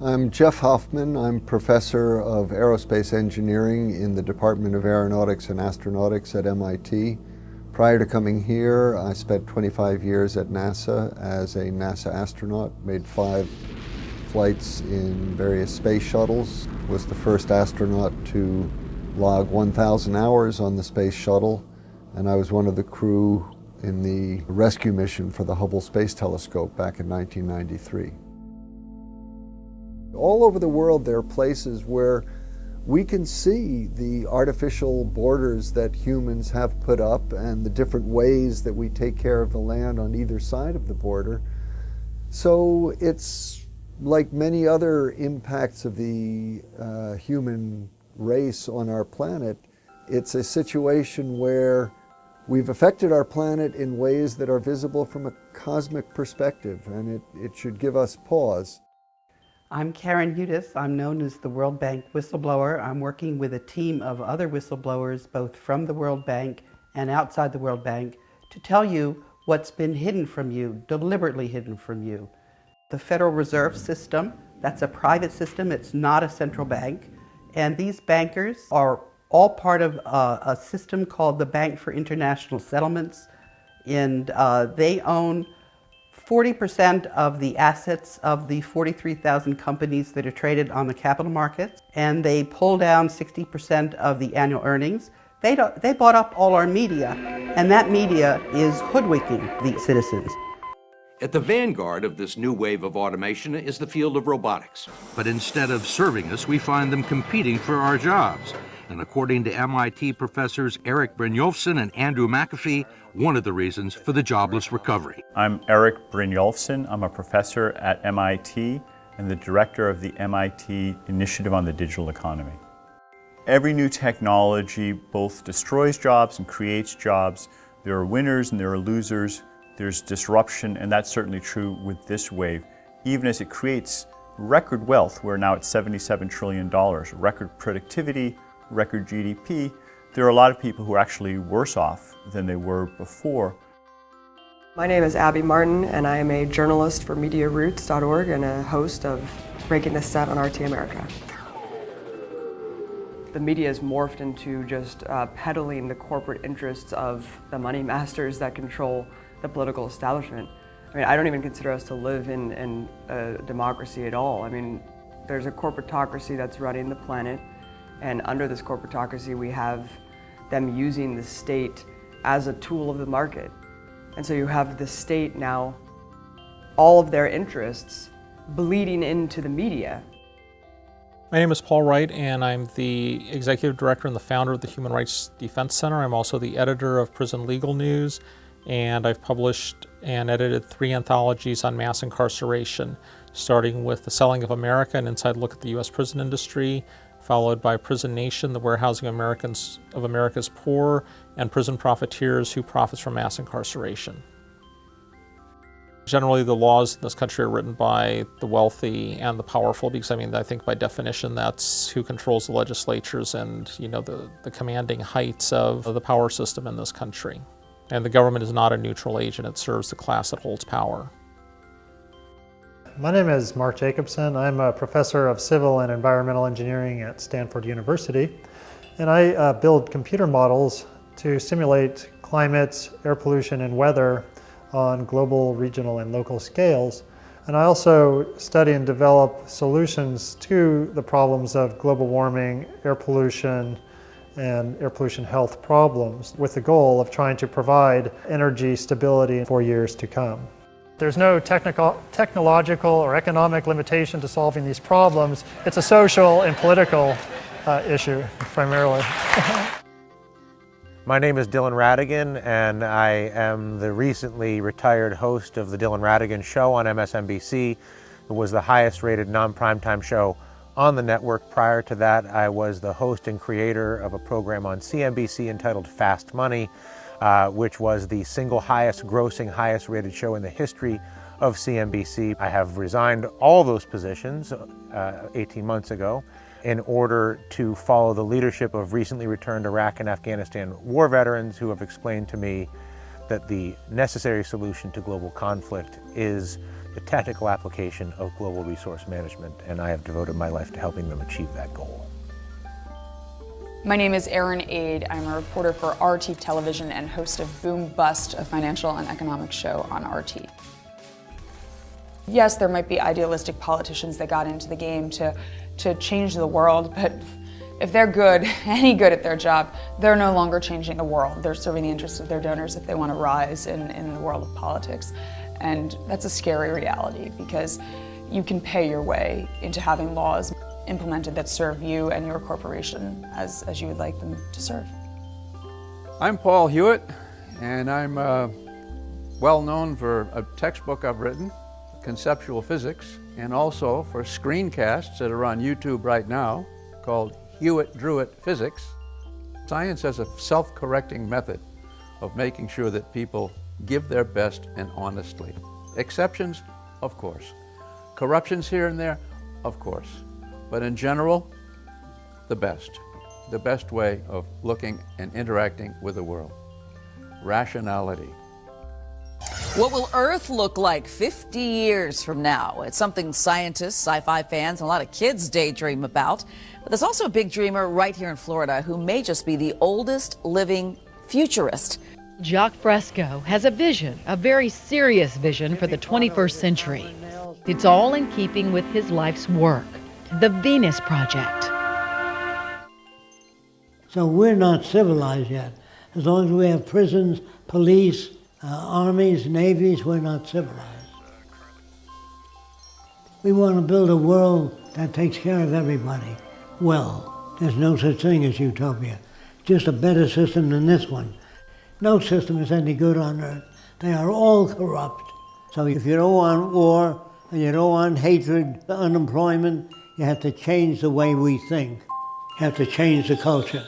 I'm Jeff Hoffman. I'm professor of aerospace engineering in the Department of Aeronautics and Astronautics at MIT. Prior to coming here, I spent 25 years at NASA as a NASA astronaut, made 5 flights in various space shuttles, was the first astronaut to log 1,000 hours on the space shuttle, and I was one of the crew in the rescue mission for the Hubble Space Telescope back in 1993. All over the world there are places where we can see the artificial borders that humans have put up and the different ways that we take care of the land on either side of the border. So it's like many other impacts of the human race on our planet. It's a situation where we've affected our planet in ways that are visible from a cosmic perspective, and it should give us pause. I'm Karen Udis. I'm known as the World Bank whistleblower. I'm working with a team of other whistleblowers, both from the World Bank and outside the World Bank, to tell you what's been hidden from you, deliberately hidden from you. The Federal Reserve System, that's a private system, it's not a central bank. And these bankers are all part of a system called the Bank for International Settlements. And they own 40% of the assets of the 43,000 companies that are traded on the capital markets, and they pull down 60% of the annual earnings. They bought up all our media, and that media is hoodwinking the citizens. At the vanguard of this new wave of automation is the field of robotics. But instead of serving us, we find them competing for our jobs. And according to MIT professors Eric Brynjolfsson and Andrew McAfee, one of the reasons for the jobless recovery. I'm Eric Brynjolfsson. I'm a professor at MIT and the director of the MIT Initiative on the Digital Economy. Every new technology both destroys jobs and creates jobs. There are winners and there are losers. There's disruption, and that's certainly true with this wave. Even as it creates record wealth, we're now at $77 trillion, record productivity, record GDP, there are a lot of people who are actually worse off than they were before. My name is Abby Martin, and I am a journalist for MediaRoots.org and a host of Breaking the Set on RT America. The media has morphed into just peddling the corporate interests of the money masters that control the political establishment. I mean, I don't even consider us to live in a democracy at all. I mean, there's a corporatocracy that's running the planet, and under this corporatocracy we have them using the state as a tool of the market. And so you have the state now, all of their interests bleeding into the media. My name is Paul Wright, and I'm the executive director and the founder of the Human Rights Defense Center. I'm also the editor of Prison Legal News, and I've published and edited 3 anthologies on mass incarceration, starting with The Selling of America, an inside look at the U.S. prison industry, followed by Prison Nation, the warehousing of America's poor, and Prison Profiteers, who profits from mass incarceration. Generally, the laws in this country are written by the wealthy and the powerful, because I think by definition that's who controls the legislatures and the commanding heights of the power system in this country. And the government is not a neutral agent, it serves the class that holds power. My name is Mark Jacobson. I'm a professor of civil and environmental engineering at Stanford University, and I build computer models to simulate climate, air pollution, and weather on global, regional, and local scales. And I also study and develop solutions to the problems of global warming, air pollution, and air pollution health problems, with the goal of trying to provide energy stability for years to come. There's no technological or economic limitation to solving these problems. It's a social and political issue, primarily. My name is Dylan Ratigan, and I am the recently retired host of the Dylan Ratigan Show on MSNBC. It was the highest rated non-primetime show on the network. Prior to that, I was the host and creator of a program on CNBC entitled Fast Money, which was the single highest grossing, highest rated show in the history of CNBC. I have resigned all those positions 18 months ago in order to follow the leadership of recently returned Iraq and Afghanistan war veterans who have explained to me that the necessary solution to global conflict is the technical application of global resource management, and I have devoted my life to helping them achieve that goal. My name is Erin Ade. I'm a reporter for RT Television and host of Boom Bust, a financial and economic show on RT. Yes, there might be idealistic politicians that got into the game to change the world, but if they're good, any good at their job, they're no longer changing the world. They're serving the interests of their donors if they want to rise in the world of politics. And that's a scary reality because you can pay your way into having laws implemented that serve you and your corporation as you would like them to serve. I'm Paul Hewitt, and I'm well known for a textbook I've written, Conceptual Physics, and also for screencasts that are on YouTube right now called Hewitt-Druitt Physics. Science has a self-correcting method of making sure that people give their best and honestly. Exceptions, of course. Corruptions here and there, of course. But in general, the best way of looking and interacting with the world. Rationality. What will Earth look like 50 years from now? It's something scientists, sci-fi fans, and a lot of kids daydream about. But there's also a big dreamer right here in Florida who may just be the oldest living futurist. Jacques Fresco has a vision, a very serious vision for the 21st century. It's all in keeping with his life's work, the Venus Project. So we're not civilized yet. As long as we have prisons, police, armies, navies, we're not civilized. We want to build a world that takes care of everybody. Well, there's no such thing as utopia. Just a better system than this one. No system is any good on Earth. They are all corrupt. So if you don't want war, and you don't want hatred, unemployment, you have to change the way we think. You have to change the culture.